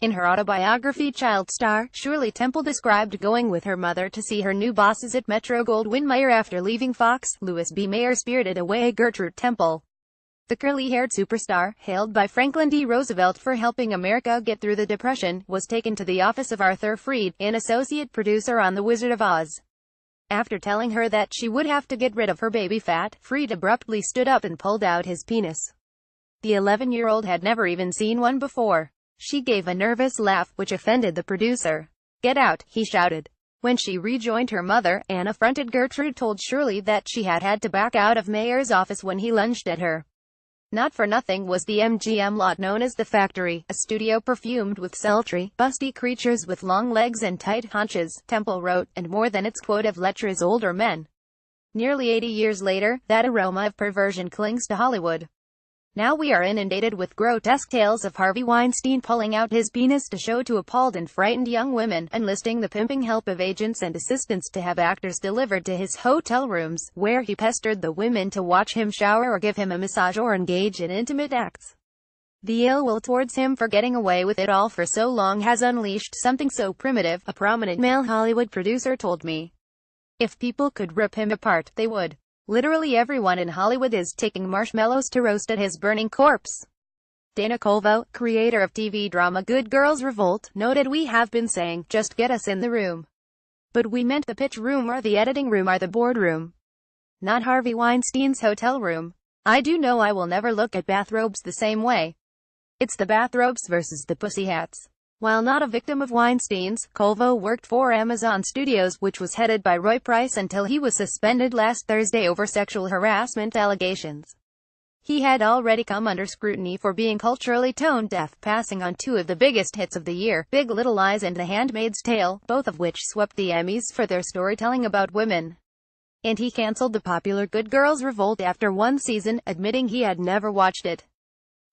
In her autobiography Child Star, Shirley Temple described going with her mother to see her new bosses at Metro-Goldwyn-Mayer after leaving Fox. Louis B. Mayer spirited away Gertrude Temple. The curly-haired superstar, hailed by Franklin D. Roosevelt for helping America get through the Depression, was taken to the office of Arthur Freed, an associate producer on The Wizard of Oz. After telling her that she would have to get rid of her baby fat, Freed abruptly stood up and pulled out his penis. The 11-year-old had never even seen one before. She gave a nervous laugh, which offended the producer. "Get out," he shouted. When she rejoined her mother, an affronted Gertrude told Shirley that she had to back out of Mayer's office when he lunged at her. Not for nothing was the MGM lot known as the Factory, a studio perfumed with sultry, busty creatures with long legs and tight haunches, Temple wrote, and more than its quote of lecherous older men. Nearly 80 years later, that aroma of perversion clings to Hollywood. Now we are inundated with grotesque tales of Harvey Weinstein pulling out his penis to show to appalled and frightened young women, enlisting the pimping help of agents and assistants to have actors delivered to his hotel rooms, where he pestered the women to watch him shower or give him a massage or engage in intimate acts. The ill will towards him for getting away with it all for so long has unleashed something so primitive, a prominent male Hollywood producer told me. If people could rip him apart, they would. Literally everyone in Hollywood is taking marshmallows to roast at his burning corpse. Dana Colvo, creator of TV drama Good Girls Revolt, noted, "We have been saying, just get us in the room. But we meant the pitch room or the editing room or the boardroom. Not Harvey Weinstein's hotel room. I do know I will never look at bathrobes the same way. It's the bathrobes versus the pussy hats." While not a victim of Weinstein's, Colvo worked for Amazon Studios, which was headed by Roy Price until he was suspended last Thursday over sexual harassment allegations. He had already come under scrutiny for being culturally tone-deaf, passing on two of the biggest hits of the year, Big Little Lies and The Handmaid's Tale, both of which swept the Emmys for their storytelling about women. And he cancelled the popular Good Girls Revolt after one season, admitting he had never watched it.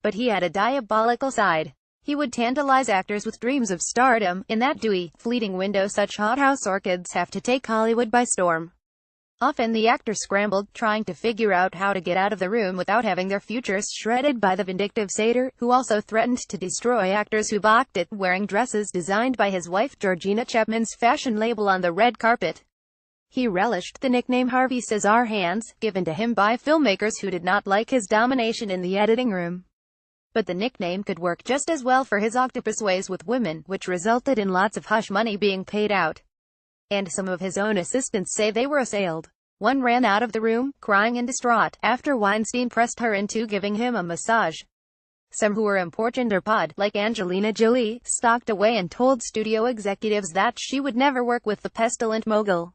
But he had a diabolical side. He would tantalize actors with dreams of stardom. In that dewy, fleeting window such hothouse orchids have to take Hollywood by storm. Often the actors scrambled, trying to figure out how to get out of the room without having their futures shredded by the vindictive satyr, who also threatened to destroy actors who balked at wearing dresses designed by his wife Georgina Chapman's fashion label on the red carpet. He relished the nickname Harvey Scissorhands, given to him by filmmakers who did not like his domination in the editing room. But the nickname could work just as well for his octopus ways with women, which resulted in lots of hush money being paid out. And some of his own assistants say they were assailed. One ran out of the room, crying and distraught, after Weinstein pressed her into giving him a massage. Some who were importuned or pod, like Angelina Jolie, stalked away and told studio executives that she would never work with the pestilent mogul.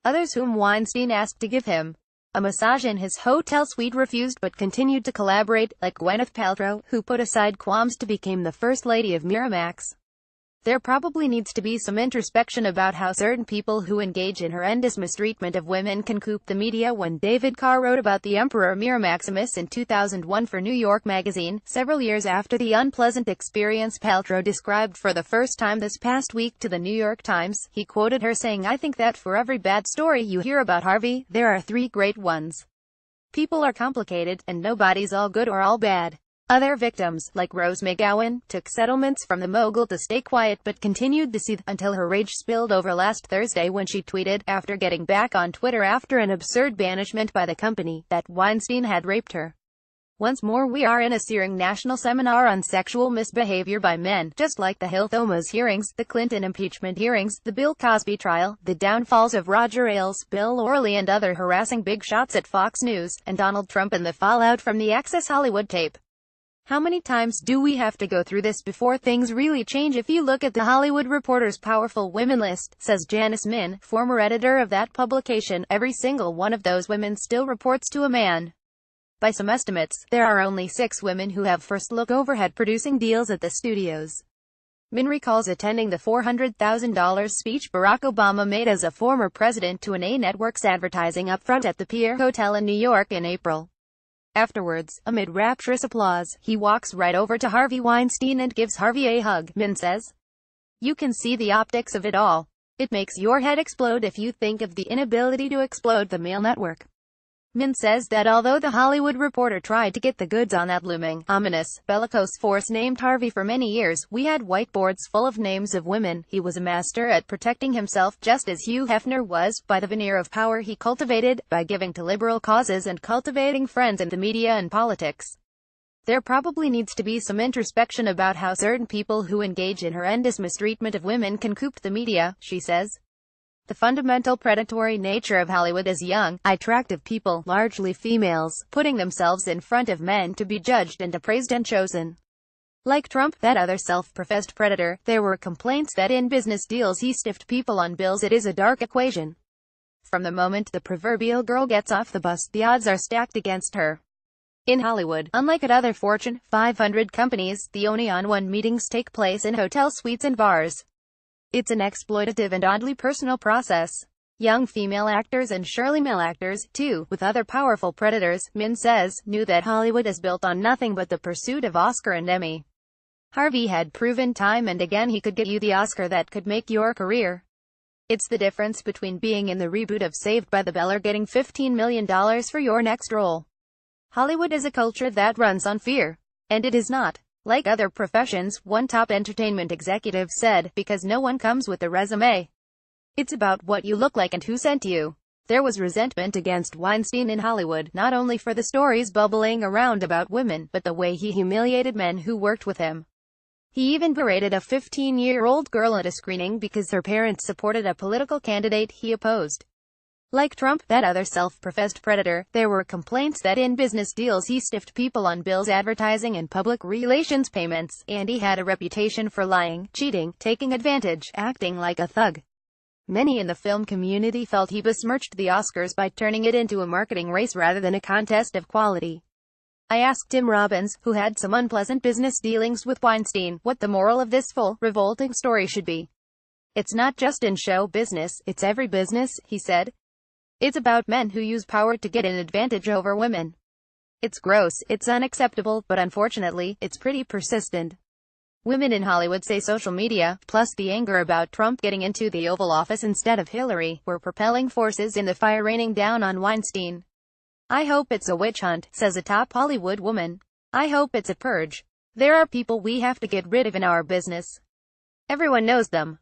Others whom Weinstein asked to give him a massage in his hotel suite refused but continued to collaborate, like Gwyneth Paltrow, who put aside qualms to become the First Lady of Miramax. There probably needs to be some introspection about how certain people who engage in horrendous mistreatment of women can coop the media. When David Carr wrote about the Emperor Miramaximus in 2001 for New York Magazine, several years after the unpleasant experience Paltrow described for the first time this past week to the New York Times, he quoted her saying, "I think that for every bad story you hear about Harvey, there are three great ones. People are complicated, and nobody's all good or all bad." Other victims, like Rose McGowan, took settlements from the mogul to stay quiet but continued to seethe, until her rage spilled over last Thursday when she tweeted, after getting back on Twitter after an absurd banishment by the company, that Weinstein had raped her. "Once more we are in a searing national seminar on sexual misbehavior by men, just like the Hill Thomas hearings, the Clinton impeachment hearings, the Bill Cosby trial, the downfalls of Roger Ailes, Bill O'Reilly and other harassing big shots at Fox News, and Donald Trump and the fallout from the Access Hollywood tape. How many times do we have to go through this before things really change? If you look at the Hollywood Reporter's Powerful Women list," says Janice Min, former editor of that publication, "every single one of those women still reports to a man. By some estimates, there are only 6 women who have first-look overhead producing deals at the studios." Min recalls attending the $400,000 speech Barack Obama made as a former president to an A Network's advertising upfront at the Pierre Hotel in New York in April. Afterwards, amid rapturous applause, he walks right over to Harvey Weinstein and gives Harvey a hug, Min says. "You can see the optics of it all. It makes your head explode if you think of the inability to explode the male network. Min says that although the Hollywood Reporter tried to get the goods on that looming, ominous, bellicose force named Harvey for many years, we had whiteboards full of names of women. He was a master at protecting himself, just as Hugh Hefner was, by the veneer of power he cultivated, by giving to liberal causes and cultivating friends in the media and politics. There probably needs to be some introspection about how certain people who engage in horrendous mistreatment of women can coop the media, she says. The fundamental predatory nature of Hollywood is young, attractive people, largely females, putting themselves in front of men to be judged and appraised and chosen. Like Trump, that other self-professed predator, there were complaints that in business deals he stiffed people on bills. It is a dark equation. From the moment the proverbial girl gets off the bus, the odds are stacked against her. In Hollywood, unlike at other Fortune 500 companies, the only-on-one meetings take place in hotel suites and bars. It's an exploitative and oddly personal process. Young female actors and surely male actors, too, with other powerful predators, Min says, knew that Hollywood is built on nothing but the pursuit of Oscar and Emmy. Harvey had proven time and again he could get you the Oscar that could make your career. It's the difference between being in the reboot of Saved by the Bell or getting $15 million for your next role. Hollywood is a culture that runs on fear. And it is not like other professions, one top entertainment executive said, because no one comes with a resume. It's about what you look like and who sent you. There was resentment against Weinstein in Hollywood, not only for the stories bubbling around about women, but the way he humiliated men who worked with him. He even berated a 15-year-old girl at a screening because her parents supported a political candidate he opposed. Like Trump, that other self-professed predator, there were complaints that in business deals he stiffed people on bills, advertising and public relations payments, and he had a reputation for lying, cheating, taking advantage, acting like a thug. Many in the film community felt he besmirched the Oscars by turning it into a marketing race rather than a contest of quality. I asked Tim Robbins, who had some unpleasant business dealings with Weinstein, what the moral of this full, revolting story should be. It's not just in show business, it's every business, he said. It's about men who use power to get an advantage over women. It's gross, it's unacceptable, but unfortunately, it's pretty persistent. Women in Hollywood say social media, plus the anger about Trump getting into the Oval Office instead of Hillary, were propelling forces in the fire raining down on Weinstein. I hope it's a witch hunt, says a top Hollywood woman. I hope it's a purge. There are people we have to get rid of in our business. Everyone knows them.